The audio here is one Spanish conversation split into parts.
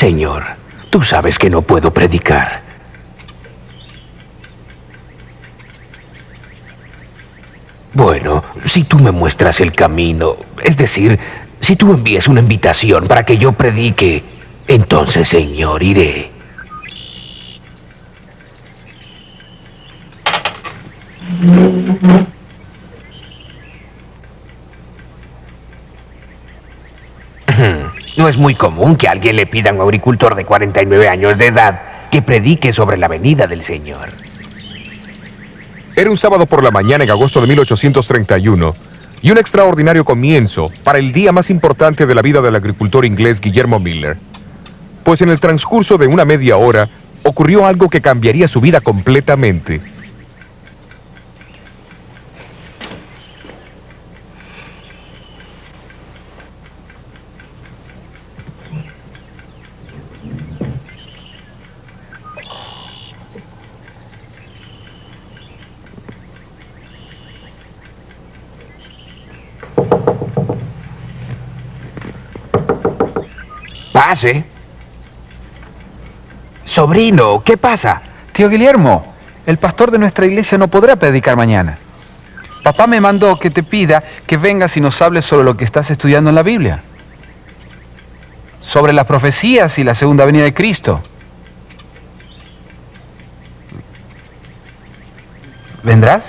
Señor, tú sabes que no puedo predicar. Bueno, si tú me muestras el camino, es decir, si tú envías una invitación para que yo predique, entonces, Señor, iré. No es muy común que a alguien le pida a un agricultor de 49 años de edad que predique sobre la venida del Señor. Era un sábado por la mañana en agosto de 1831, y un extraordinario comienzo para el día más importante de la vida del agricultor inglés Guillermo Miller. Pues en el transcurso de una media hora, ocurrió algo que cambiaría su vida completamente. Pase. Sobrino, ¿qué pasa? Tío Guillermo, el pastor de nuestra iglesia no podrá predicar mañana. Papá me mandó que te pida que vengas y nos hables sobre lo que estás estudiando en la Biblia. Sobre las profecías y la segunda venida de Cristo. ¿Vendrás?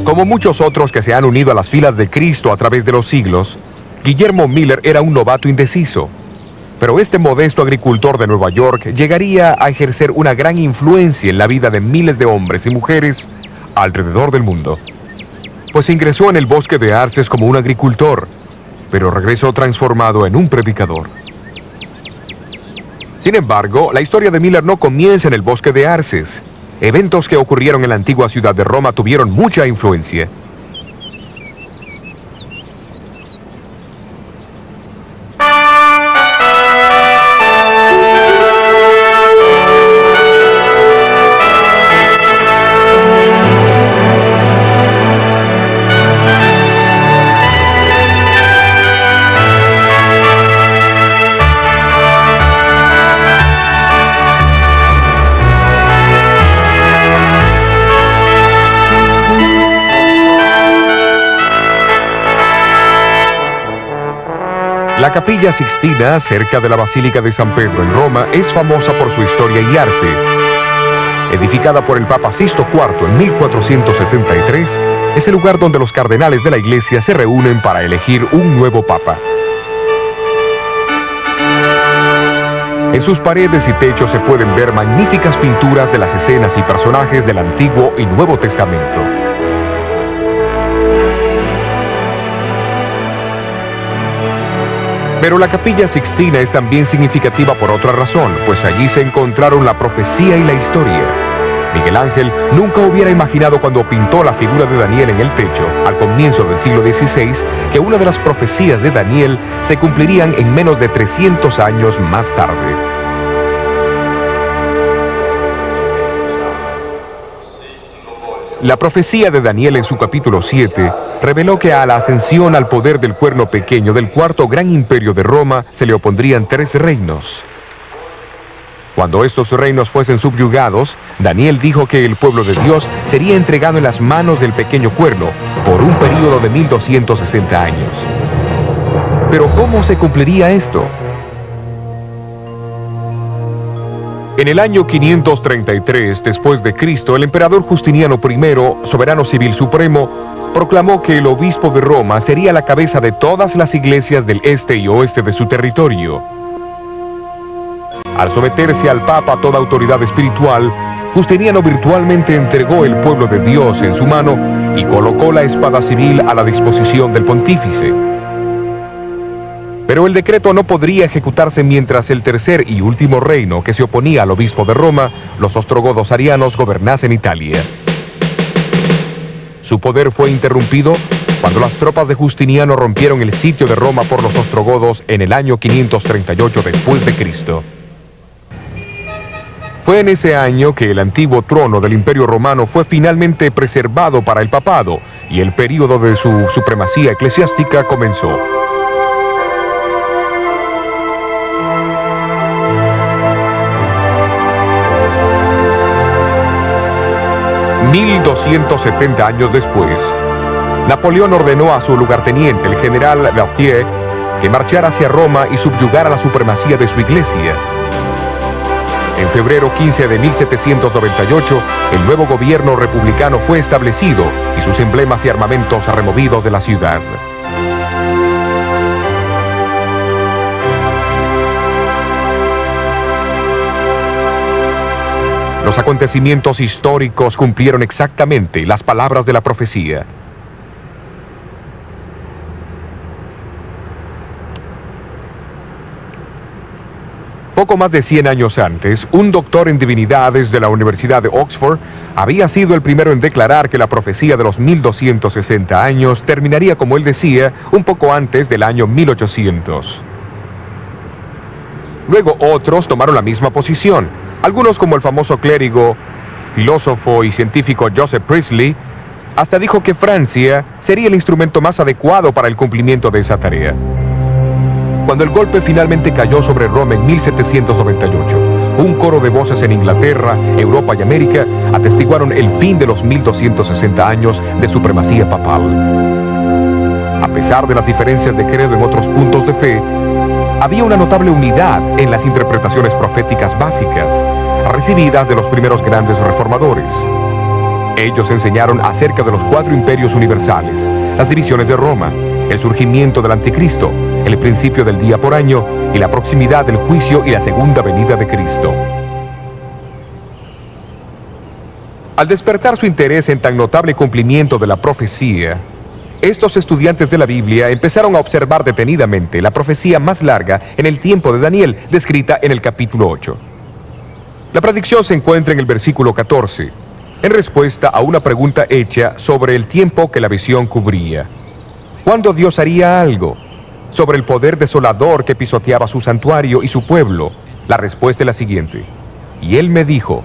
Como muchos otros que se han unido a las filas de Cristo a través de los siglos, Guillermo Miller era un novato indeciso. Pero este modesto agricultor de Nueva York llegaría a ejercer una gran influencia en la vida de miles de hombres y mujeres alrededor del mundo. Pues ingresó en el bosque de Arces como un agricultor, pero regresó transformado en un predicador. Sin embargo, la historia de Miller no comienza en el bosque de Arces. Eventos que ocurrieron en la antigua ciudad de Roma tuvieron mucha influencia. La Capilla Sixtina, cerca de la Basílica de San Pedro en Roma, es famosa por su historia y arte. Edificada por el Papa Sisto IV en 1473, es el lugar donde los cardenales de la Iglesia se reúnen para elegir un nuevo Papa. En sus paredes y techos se pueden ver magníficas pinturas de las escenas y personajes del Antiguo y Nuevo Testamento. Pero la Capilla Sixtina es también significativa por otra razón, pues allí se encontraron la profecía y la historia. Miguel Ángel nunca hubiera imaginado cuando pintó la figura de Daniel en el techo, al comienzo del siglo XVI, que una de las profecías de Daniel se cumplirían en menos de 300 años más tarde. La profecía de Daniel en su capítulo 7 reveló que a la ascensión al poder del cuerno pequeño del cuarto gran imperio de Roma se le opondrían 3 reinos. Cuando estos reinos fuesen subyugados, Daniel dijo que el pueblo de Dios sería entregado en las manos del pequeño cuerno por un período de 1260 años. Pero ¿cómo se cumpliría esto? En el año 533 después de Cristo, el emperador Justiniano I, soberano civil supremo, proclamó que el obispo de Roma sería la cabeza de todas las iglesias del este y oeste de su territorio. Al someterse al Papa toda autoridad espiritual, Justiniano virtualmente entregó el pueblo de Dios en su mano y colocó la espada civil a la disposición del pontífice. Pero el decreto no podría ejecutarse mientras el tercer y último reino que se oponía al obispo de Roma, los ostrogodos arianos, gobernasen Italia. Su poder fue interrumpido cuando las tropas de Justiniano rompieron el sitio de Roma por los ostrogodos en el año 538 después de Cristo. Fue en ese año que el antiguo trono del Imperio Romano fue finalmente preservado para el papado y el período de su supremacía eclesiástica comenzó. $1270 años después, Napoleón ordenó a su lugarteniente, el general Berthier, que marchara hacia Roma y subyugara la supremacía de su iglesia. En febrero 15 de 1798, el nuevo gobierno republicano fue establecido y sus emblemas y armamentos removidos de la ciudad. Los acontecimientos históricos cumplieron exactamente las palabras de la profecía. Poco más de 100 años antes, un doctor en divinidades de la Universidad de Oxford había sido el primero en declarar que la profecía de los 1260 años terminaría, como él decía, un poco antes del año 1800. Luego otros tomaron la misma posición. Algunos, como el famoso clérigo, filósofo y científico Joseph Priestley, hasta dijo que Francia sería el instrumento más adecuado para el cumplimiento de esa tarea. Cuando el golpe finalmente cayó sobre Roma en 1798, un coro de voces en Inglaterra, Europa y América atestiguaron el fin de los 1260 años de supremacía papal. A pesar de las diferencias de credo en otros puntos de fe, había una notable unidad en las interpretaciones proféticas básicas, recibidas de los primeros grandes reformadores. Ellos enseñaron acerca de los 4 imperios universales, las divisiones de Roma, el surgimiento del anticristo, el principio del día por año y la proximidad del juicio y la segunda venida de Cristo. Al despertar su interés en tan notable cumplimiento de la profecía, estos estudiantes de la Biblia empezaron a observar detenidamente la profecía más larga en el tiempo de Daniel, descrita en el capítulo 8. La predicción se encuentra en el versículo 14, en respuesta a una pregunta hecha sobre el tiempo que la visión cubría. ¿Cuándo Dios haría algo? Sobre el poder desolador que pisoteaba su santuario y su pueblo. La respuesta es la siguiente: y él me dijo,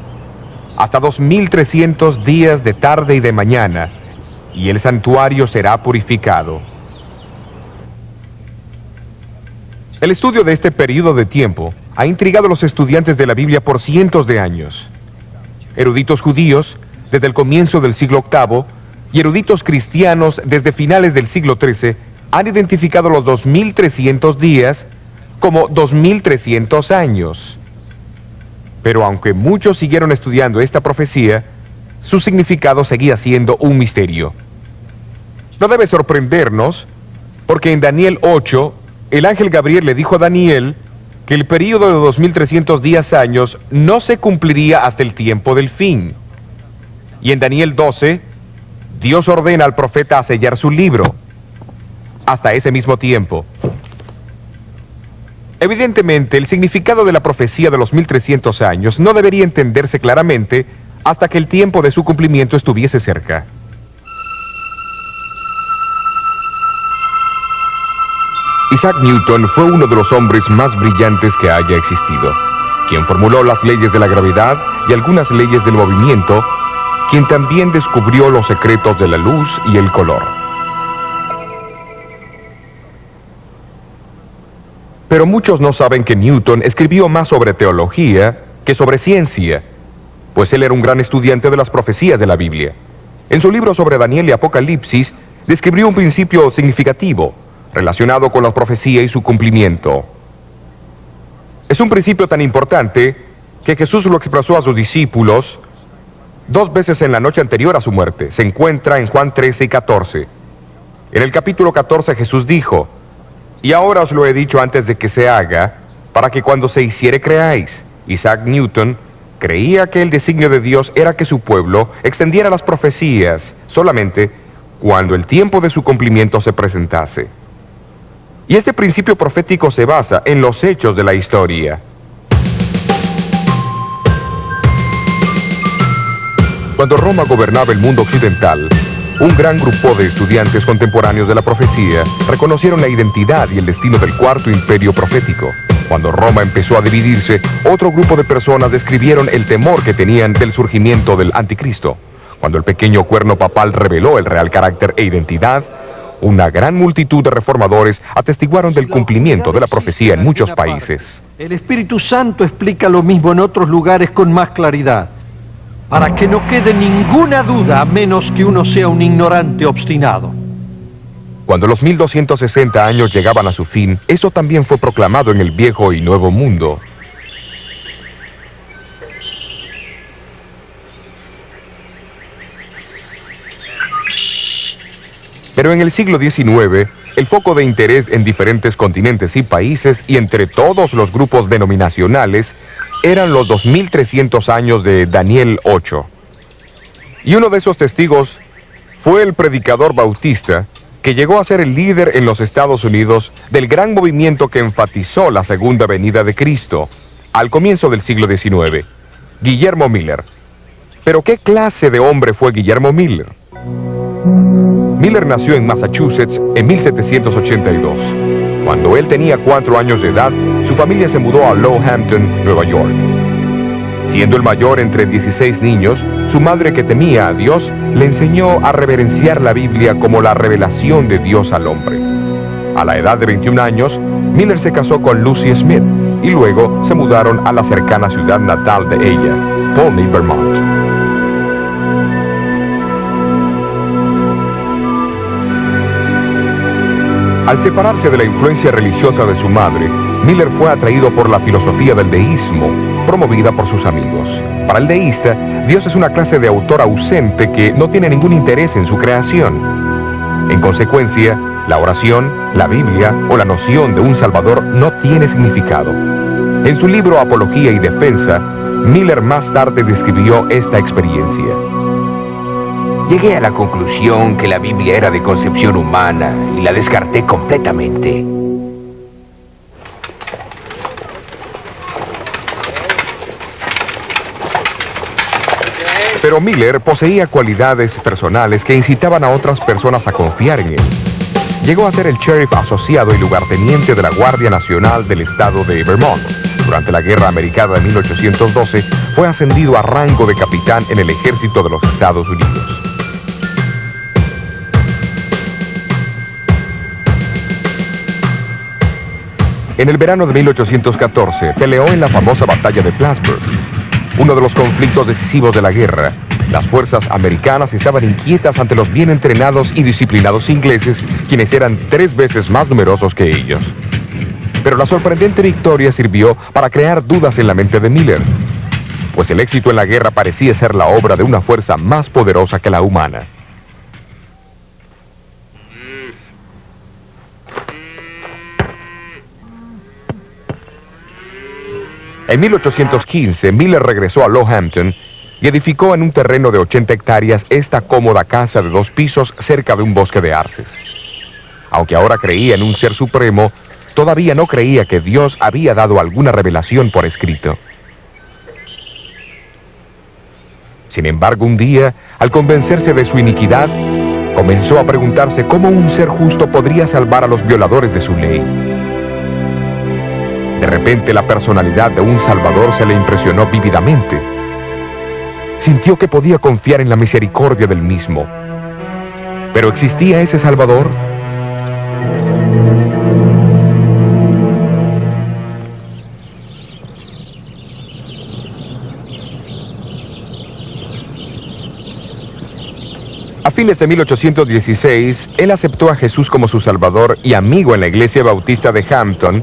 hasta 2300 días de tarde y de mañana, y el santuario será purificado. El estudio de este periodo de tiempo ha intrigado a los estudiantes de la Biblia por cientos de años. Eruditos judíos, desde el comienzo del siglo VIII, y eruditos cristianos desde finales del siglo XIII, han identificado los 2300 días como 2300 años. Pero aunque muchos siguieron estudiando esta profecía, su significado seguía siendo un misterio. No debe sorprendernos, porque en Daniel 8, el ángel Gabriel le dijo a Daniel que el período de 2300 días años no se cumpliría hasta el tiempo del fin. Y en Daniel 12, Dios ordena al profeta a sellar su libro hasta ese mismo tiempo. Evidentemente, el significado de la profecía de los 1300 años no debería entenderse claramente hasta que el tiempo de su cumplimiento estuviese cerca. Isaac Newton fue uno de los hombres más brillantes que haya existido, quien formuló las leyes de la gravedad y algunas leyes del movimiento, quien también descubrió los secretos de la luz y el color. Pero muchos no saben que Newton escribió más sobre teología que que sobre ciencia, pues él era un gran estudiante de las profecías de la Biblia. En su libro sobre Daniel y Apocalipsis, describió un principio significativo relacionado con la profecía y su cumplimiento. Es un principio tan importante que Jesús lo expresó a sus discípulos 2 veces en la noche anterior a su muerte. Se encuentra en Juan 13 y 14. En el capítulo 14 Jesús dijo: y ahora os lo he dicho antes de que se haga, para que cuando se hiciere creáis. Isaac Newton creía que el designio de Dios era que su pueblo extendiera las profecías solamente cuando el tiempo de su cumplimiento se presentase. Y este principio profético se basa en los hechos de la historia. Cuando Roma gobernaba el mundo occidental, un gran grupo de estudiantes contemporáneos de la profecía reconocieron la identidad y el destino del cuarto imperio profético. Cuando Roma empezó a dividirse, otro grupo de personas describieron el temor que tenían del surgimiento del anticristo. Cuando el pequeño cuerno papal reveló el real carácter e identidad, una gran multitud de reformadores atestiguaron del cumplimiento de la profecía en muchos países. El Espíritu Santo explica lo mismo en otros lugares con más claridad, para que no quede ninguna duda a menos que uno sea un ignorante obstinado. Cuando los 1260 años llegaban a su fin, esto también fue proclamado en el Viejo y Nuevo Mundo. Pero en el siglo XIX, el foco de interés en diferentes continentes y países y entre todos los grupos denominacionales eran los 2300 años de Daniel 8. Y uno de esos testigos fue el predicador bautista que llegó a ser el líder en los Estados Unidos del gran movimiento que enfatizó la segunda venida de Cristo al comienzo del siglo XIX, Guillermo Miller. ¿Pero qué clase de hombre fue Guillermo Miller? Miller nació en Massachusetts en 1782. Cuando él tenía 4 años de edad, su familia se mudó a Lowhampton, Nueva York. Siendo el mayor entre 16 niños, su madre, que temía a Dios, le enseñó a reverenciar la Biblia como la revelación de Dios al hombre. A la edad de 21 años, Miller se casó con Lucy Smith y luego se mudaron a la cercana ciudad natal de ella, Pulteney, Vermont. Al separarse de la influencia religiosa de su madre, Miller fue atraído por la filosofía del deísmo, promovida por sus amigos. Para el deísta, Dios es una clase de autor ausente que no tiene ningún interés en su creación. En consecuencia, la oración, la Biblia o la noción de un Salvador no tiene significado. En su libro Apología y Defensa, Miller más tarde describió esta experiencia. Llegué a la conclusión que la Biblia era de concepción humana y la descarté completamente. Pero Miller poseía cualidades personales que incitaban a otras personas a confiar en él. Llegó a ser el sheriff asociado y lugarteniente de la Guardia Nacional del estado de Vermont. Durante la Guerra Americana de 1812, fue ascendido a rango de capitán en el ejército de los Estados Unidos. En el verano de 1814, peleó en la famosa batalla de Plattsburgh, uno de los conflictos decisivos de la guerra. Las fuerzas americanas estaban inquietas ante los bien entrenados y disciplinados ingleses, quienes eran 3 veces más numerosos que ellos. Pero la sorprendente victoria sirvió para crear dudas en la mente de Miller, pues el éxito en la guerra parecía ser la obra de una fuerza más poderosa que la humana. En 1815, Miller regresó a Lowhampton y edificó en un terreno de 80 hectáreas esta cómoda casa de 2 pisos cerca de un bosque de arces. Aunque ahora creía en un ser supremo, todavía no creía que Dios había dado alguna revelación por escrito. Sin embargo, un día, al convencerse de su iniquidad, comenzó a preguntarse cómo un ser justo podría salvar a los violadores de su ley. De repente, la personalidad de un Salvador se le impresionó vívidamente. Sintió que podía confiar en la misericordia del mismo. ¿Pero existía ese Salvador? A fines de 1816, él aceptó a Jesús como su Salvador y amigo en la Iglesia Bautista de Hampton,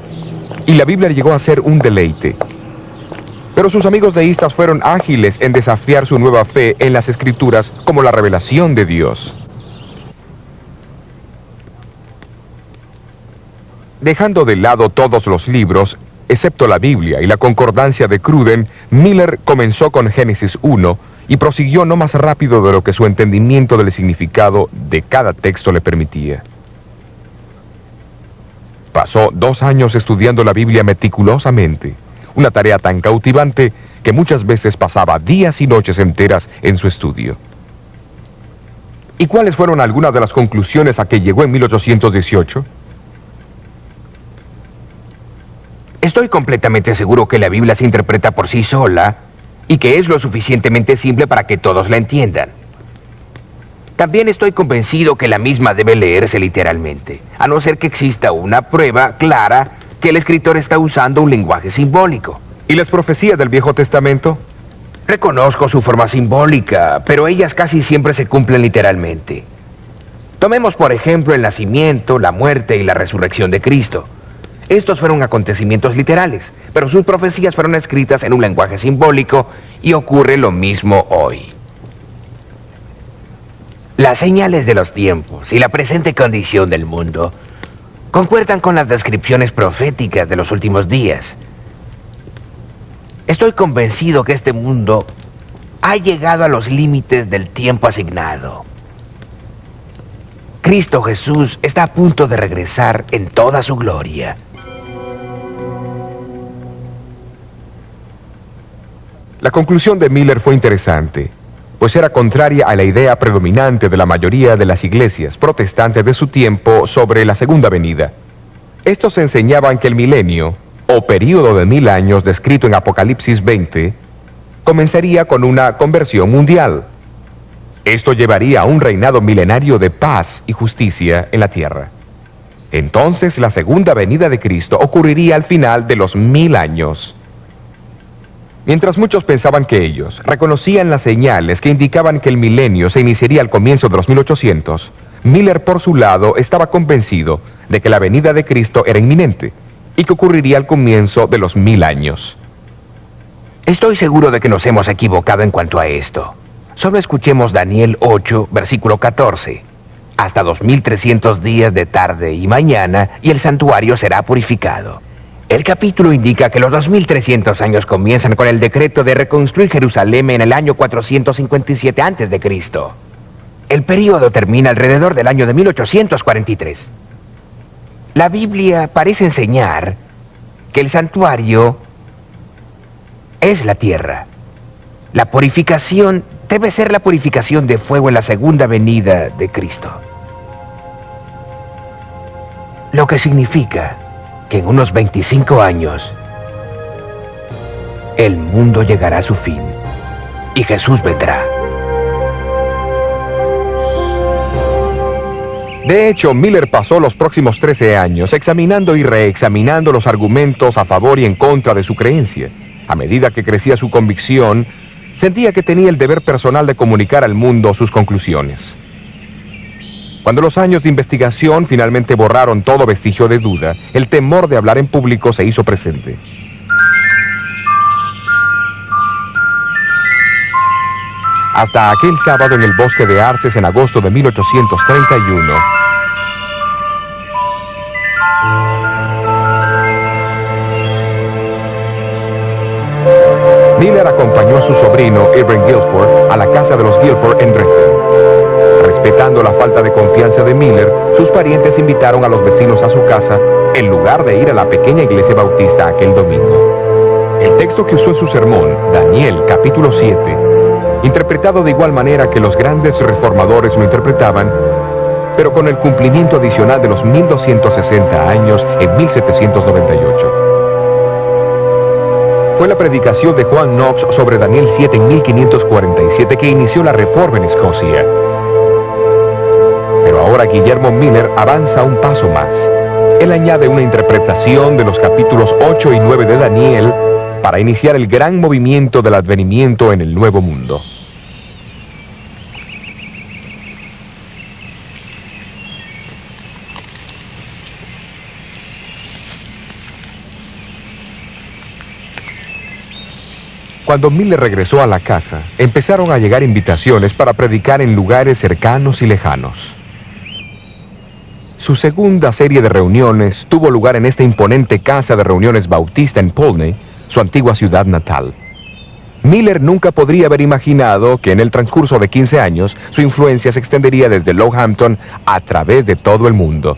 y la Biblia llegó a ser un deleite. Pero sus amigos deístas fueron ágiles en desafiar su nueva fe en las Escrituras como la revelación de Dios. Dejando de lado todos los libros, excepto la Biblia y la concordancia de Cruden, Miller comenzó con Génesis 1 y prosiguió no más rápido de lo que su entendimiento del significado de cada texto le permitía. Pasó 2 años estudiando la Biblia meticulosamente, una tarea tan cautivante que muchas veces pasaba días y noches enteras en su estudio. ¿Y cuáles fueron algunas de las conclusiones a que llegó en 1818? Estoy completamente seguro que la Biblia se interpreta por sí sola y que es lo suficientemente simple para que todos la entiendan. También estoy convencido que la misma debe leerse literalmente, a no ser que exista una prueba clara que el escritor está usando un lenguaje simbólico. ¿Y las profecías del Viejo Testamento? Reconozco su forma simbólica, pero ellas casi siempre se cumplen literalmente. Tomemos por ejemplo el nacimiento, la muerte y la resurrección de Cristo. Estos fueron acontecimientos literales, pero sus profecías fueron escritas en un lenguaje simbólico y ocurre lo mismo hoy. Las señales de los tiempos y la presente condición del mundo concuerdan con las descripciones proféticas de los últimos días. Estoy convencido que este mundo ha llegado a los límites del tiempo asignado. Cristo Jesús está a punto de regresar en toda su gloria. La conclusión de Miller fue interesante, pues era contraria a la idea predominante de la mayoría de las iglesias protestantes de su tiempo sobre la segunda venida. Estos enseñaban que el milenio, o período de 1000 años descrito en Apocalipsis 20, comenzaría con una conversión mundial. Esto llevaría a un reinado milenario de paz y justicia en la tierra. Entonces la segunda venida de Cristo ocurriría al final de los 1000 años. Mientras muchos pensaban que ellos reconocían las señales que indicaban que el milenio se iniciaría al comienzo de los 1800, Miller por su lado estaba convencido de que la venida de Cristo era inminente y que ocurriría al comienzo de los 1000 años. Estoy seguro de que nos hemos equivocado en cuanto a esto. Solo escuchemos Daniel 8, versículo 14. Hasta 2300 días de tarde y mañana y el santuario será purificado. El capítulo indica que los 2300 años comienzan con el decreto de reconstruir Jerusalén en el año 457 a.C. El período termina alrededor del año de 1843. La Biblia parece enseñar que el santuario es la tierra. La purificación debe ser la purificación de fuego en la segunda venida de Cristo. Lo que significa que en unos 25 años el mundo llegará a su fin y Jesús vendrá. De hecho, Miller pasó los próximos 13 años examinando y reexaminando los argumentos a favor y en contra de su creencia. A medida que crecía su convicción, sentía que tenía el deber personal de comunicar al mundo sus conclusiones. Cuando los años de investigación finalmente borraron todo vestigio de duda, el temor de hablar en público se hizo presente. Hasta aquel sábado en el bosque de Arces en agosto de 1831, Miller acompañó a su sobrino Irving Guilford a la casa de los Guilford en Dresden. Respetando la falta de confianza de Miller, sus parientes invitaron a los vecinos a su casa en lugar de ir a la pequeña iglesia bautista aquel domingo. El texto que usó en su sermón, Daniel capítulo 7, interpretado de igual manera que los grandes reformadores lo interpretaban, pero con el cumplimiento adicional de los 1260 años en 1798. Fue la predicación de Juan Knox sobre Daniel 7 en 1547 que inició la reforma en Escocia. Pero ahora Guillermo Miller avanza un paso más. Él añade una interpretación de los capítulos 8 y 9 de Daniel para iniciar el gran movimiento del advenimiento en el Nuevo Mundo. Cuando Miller regresó a la casa, empezaron a llegar invitaciones para predicar en lugares cercanos y lejanos. Su segunda serie de reuniones tuvo lugar en esta imponente casa de reuniones bautista en Polney, su antigua ciudad natal. Miller nunca podría haber imaginado que en el transcurso de 15 años su influencia se extendería desde Lowhampton a través de todo el mundo.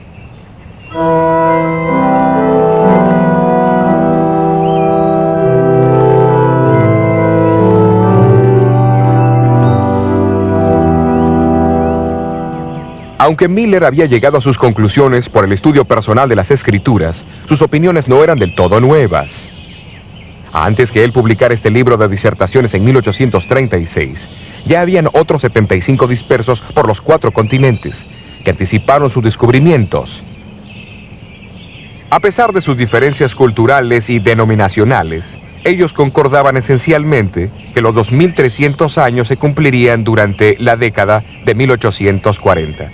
Aunque Miller había llegado a sus conclusiones por el estudio personal de las Escrituras, sus opiniones no eran del todo nuevas. Antes que él publicara este libro de disertaciones en 1836, ya habían otros 75 dispersos por los 4 continentes, que anticiparon sus descubrimientos. A pesar de sus diferencias culturales y denominacionales, ellos concordaban esencialmente que los 2300 años se cumplirían durante la década de 1840.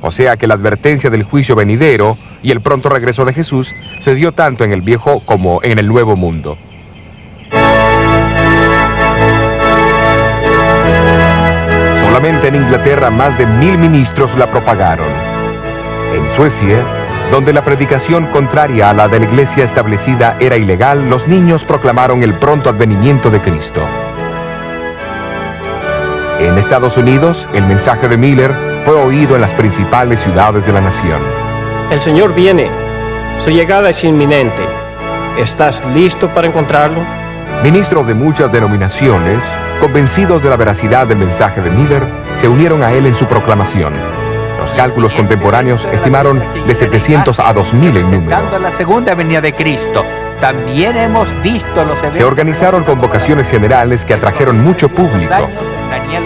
O sea que la advertencia del juicio venidero y el pronto regreso de Jesús se dio tanto en el viejo como en el nuevo mundo. Solamente en Inglaterra más de 1000 ministros la propagaron. En Suecia, donde la predicación contraria a la de la iglesia establecida era ilegal, los niños proclamaron el pronto advenimiento de Cristo. En Estados Unidos, el mensaje de Miller fue oído en las principales ciudades de la nación. El Señor viene. Su llegada es inminente. ¿Estás listo para encontrarlo? Ministros de muchas denominaciones, convencidos de la veracidad del mensaje de Miller, se unieron a él en su proclamación. Los cálculos contemporáneos estimaron de 700 a 2000 en número. La segunda venida de Cristo. También hemos visto los eventos. Se organizaron convocaciones generales que atrajeron mucho público.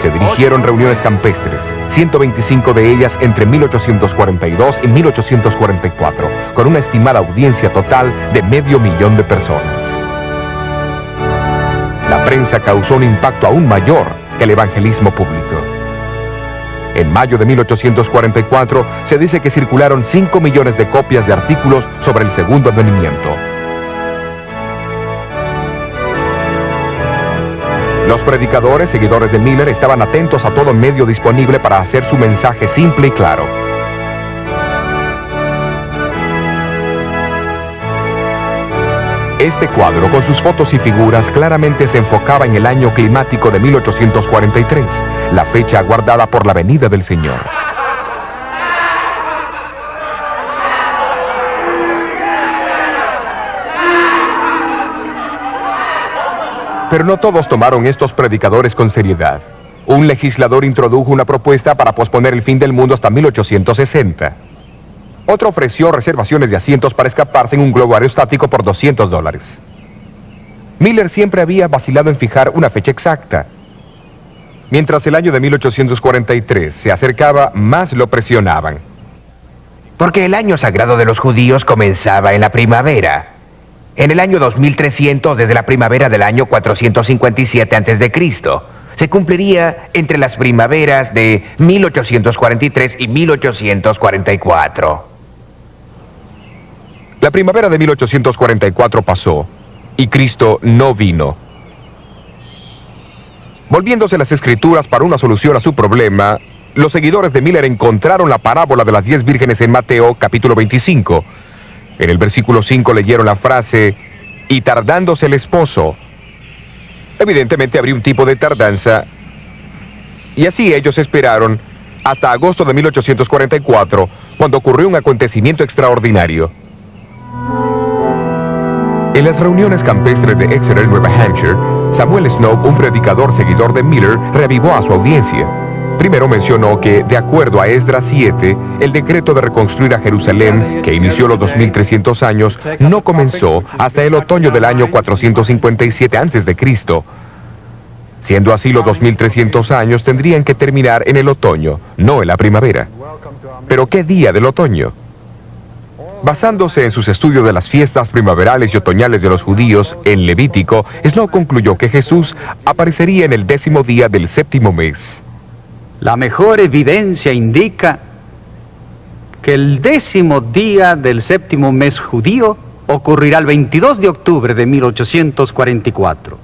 Se dirigieron reuniones campestres, 125 de ellas entre 1842 y 1844, con una estimada audiencia total de 500.000 de personas. La prensa causó un impacto aún mayor que el evangelismo público. En mayo de 1844 se dice que circularon 5 millones de copias de artículos sobre el segundo advenimiento. Los predicadores, seguidores de Miller, estaban atentos a todo medio disponible para hacer su mensaje simple y claro. Este cuadro, con sus fotos y figuras, claramente se enfocaba en el año climático de 1843, la fecha aguardada por la venida del Señor. Pero no todos tomaron estos predicadores con seriedad. Un legislador introdujo una propuesta para posponer el fin del mundo hasta 1860. Otro ofreció reservaciones de asientos para escaparse en un globo aerostático por $200. Miller siempre había vacilado en fijar una fecha exacta. Mientras el año de 1843 se acercaba, más lo presionaban. Porque el año sagrado de los judíos comenzaba en la primavera. En el año 2300, desde la primavera del año 457 a.C., se cumpliría entre las primaveras de 1843 y 1844. La primavera de 1844 pasó y Cristo no vino. Volviéndose las Escrituras para una solución a su problema, los seguidores de Miller encontraron la parábola de las 10 vírgenes en Mateo, capítulo 25. En el versículo 5 leyeron la frase, y tardándose el esposo. Evidentemente habría un tipo de tardanza, y así ellos esperaron hasta agosto de 1844, cuando ocurrió un acontecimiento extraordinario. En las reuniones campestres de Exeter, Nueva Hampshire, Samuel Snow, un predicador seguidor de Miller, reavivó a su audiencia. Primero mencionó que, de acuerdo a Esdras 7, el decreto de reconstruir a Jerusalén, que inició los 2300 años, no comenzó hasta el otoño del año 457 a.C. Siendo así, los 2300 años tendrían que terminar en el otoño, no en la primavera. ¿Pero qué día del otoño? Basándose en sus estudios de las fiestas primaverales y otoñales de los judíos en Levítico, Snow concluyó que Jesús aparecería en el 10º día del 7º mes. La mejor evidencia indica que el 10º día del 7º mes judío ocurrirá el 22 de octubre de 1844.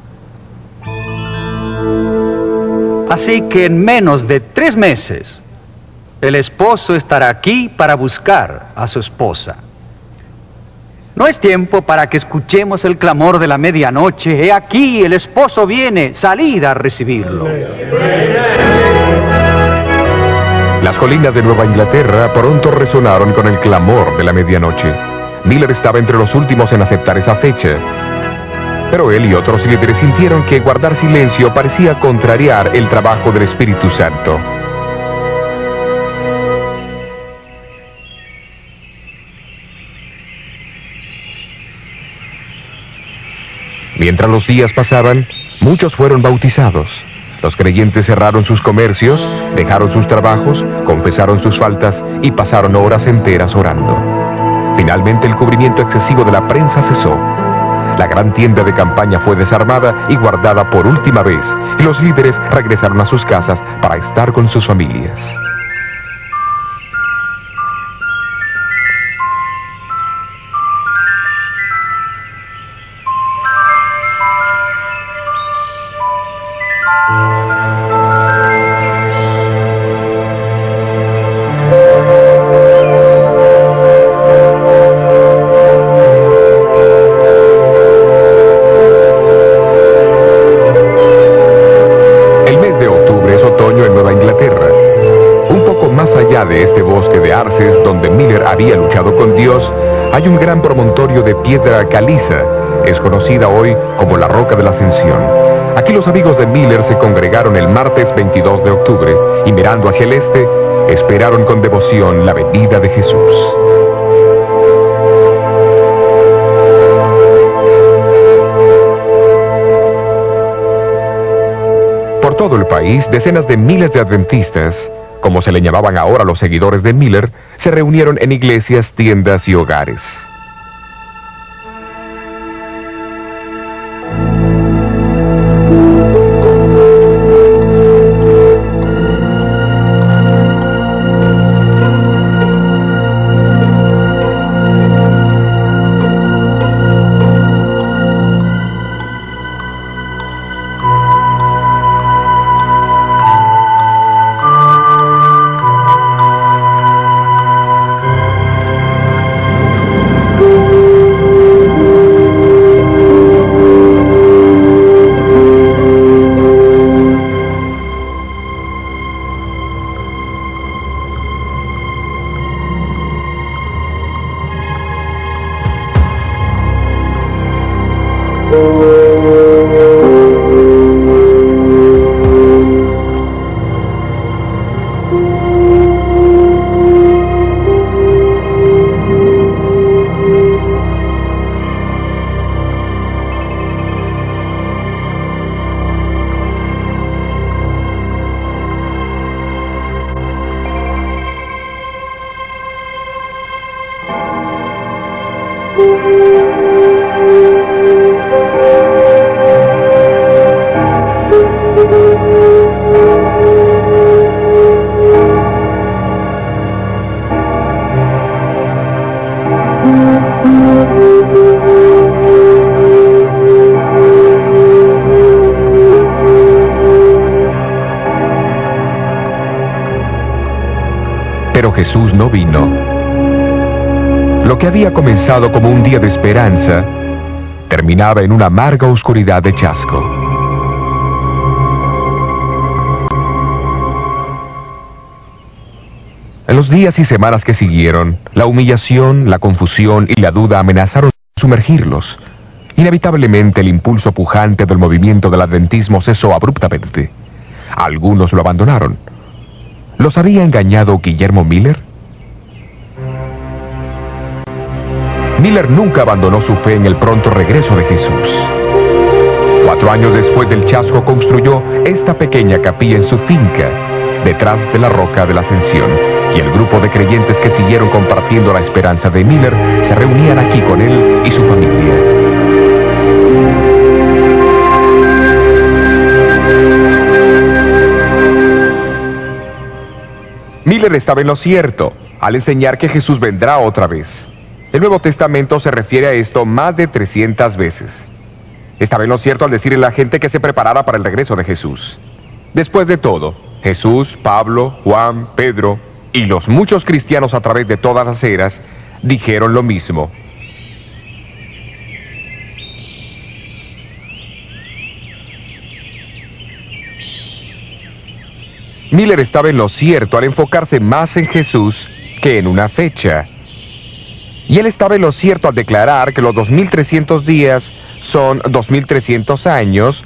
Así que en menos de 3 meses, el esposo estará aquí para buscar a su esposa. No es tiempo para que escuchemos el clamor de la medianoche. He aquí, el esposo viene, salid a recibirlo. Las colinas de Nueva Inglaterra pronto resonaron con el clamor de la medianoche. Miller estaba entre los últimos en aceptar esa fecha. Pero él y otros líderes sintieron que guardar silencio parecía contrariar el trabajo del Espíritu Santo. Mientras los días pasaban, muchos fueron bautizados. Los creyentes cerraron sus comercios, dejaron sus trabajos, confesaron sus faltas y pasaron horas enteras orando. Finalmente el cubrimiento excesivo de la prensa cesó. La gran tienda de campaña fue desarmada y guardada por última vez, y los líderes regresaron a sus casas para estar con sus familias. De este bosque de arces donde Miller había luchado con Dios, hay un gran promontorio de piedra caliza. Es conocida hoy como la Roca de la Ascensión. Aquí los amigos de Miller se congregaron el martes 22 de octubre y mirando hacia el este, esperaron con devoción la venida de Jesús. Por todo el país, decenas de miles de adventistas, como se le llamaban ahora los seguidores de Miller, se reunieron en iglesias, tiendas y hogares. Pero Jesús no vino. Lo que había comenzado como un día de esperanza, terminaba en una amarga oscuridad de chasco. En los días y semanas que siguieron, la humillación, la confusión y la duda amenazaron sumergirlos. Inevitablemente el impulso pujante del movimiento del adventismo cesó abruptamente. Algunos lo abandonaron. ¿Los había engañado Guillermo Miller? Miller nunca abandonó su fe en el pronto regreso de Jesús. 4 años después del chasco construyó esta pequeña capilla en su finca, detrás de la Roca de la Ascensión, y el grupo de creyentes que siguieron compartiendo la esperanza de Miller se reunían aquí con él y su familia. Miller estaba en lo cierto al enseñar que Jesús vendrá otra vez. El Nuevo Testamento se refiere a esto más de 300 veces. Estaba en lo cierto al decirle a la gente que se preparara para el regreso de Jesús. Después de todo, Jesús, Pablo, Juan, Pedro y los muchos cristianos a través de todas las eras dijeron lo mismo. Miller estaba en lo cierto al enfocarse más en Jesús que en una fecha. Y él estaba en lo cierto al declarar que los 2300 días son 2300 años,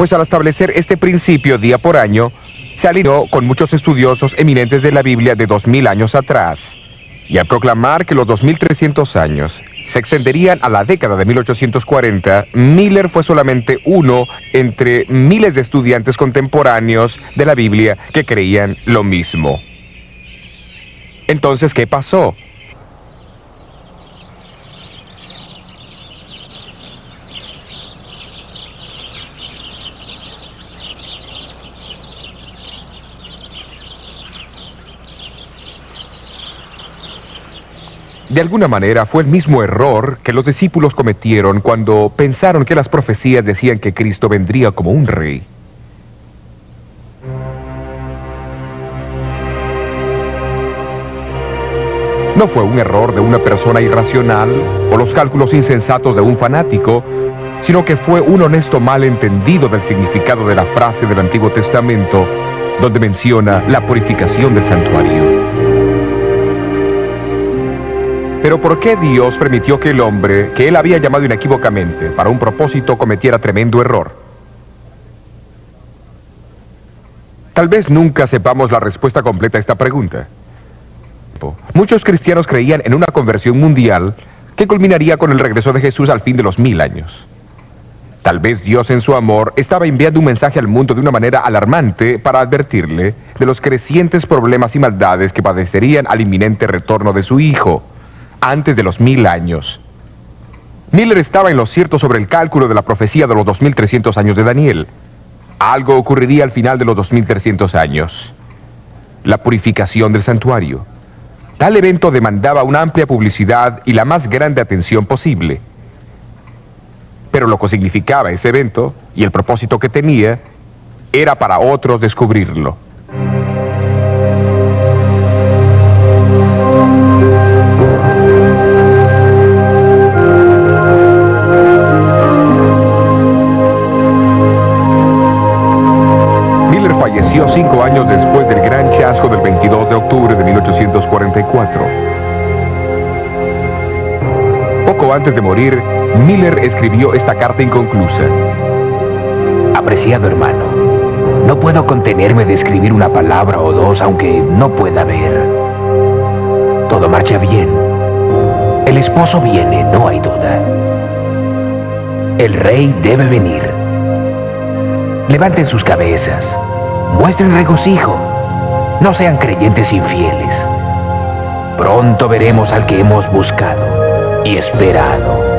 pues al establecer este principio día por año, se alineó con muchos estudiosos eminentes de la Biblia de 2000 años atrás. Y al proclamar que los 2300 años se extenderían a la década de 1840, Miller fue solamente uno entre miles de estudiantes contemporáneos de la Biblia que creían lo mismo. Entonces, ¿qué pasó? De alguna manera fue el mismo error que los discípulos cometieron cuando pensaron que las profecías decían que Cristo vendría como un rey. No fue un error de una persona irracional o los cálculos insensatos de un fanático, sino que fue un honesto malentendido del significado de la frase del Antiguo Testamento, donde menciona la purificación del santuario. Pero ¿por qué Dios permitió que el hombre, que él había llamado inequívocamente para un propósito, cometiera tremendo error? Tal vez nunca sepamos la respuesta completa a esta pregunta. Muchos cristianos creían en una conversión mundial que culminaría con el regreso de Jesús al fin de los 1000 años. Tal vez Dios en su amor estaba enviando un mensaje al mundo de una manera alarmante para advertirle de los crecientes problemas y maldades que padecerían al inminente retorno de su Hijo antes de los 1000 años. Miller estaba en lo cierto sobre el cálculo de la profecía de los 2300 años de Daniel. Algo ocurriría al final de los 2300 años. La purificación del santuario. Tal evento demandaba una amplia publicidad y la más grande atención posible. Pero lo que significaba ese evento y el propósito que tenía era para otros descubrirlo. Falleció 5 años después del gran chasco del 22 de octubre de 1844. Poco antes de morir, Miller escribió esta carta inconclusa. Apreciado hermano, no puedo contenerme de escribir una palabra o dos aunque no pueda ver. Todo marcha bien. El esposo viene, no hay duda. El rey debe venir. Levanten sus cabezas. Muestren regocijo. No sean creyentes infieles. Pronto veremos al que hemos buscado y esperado.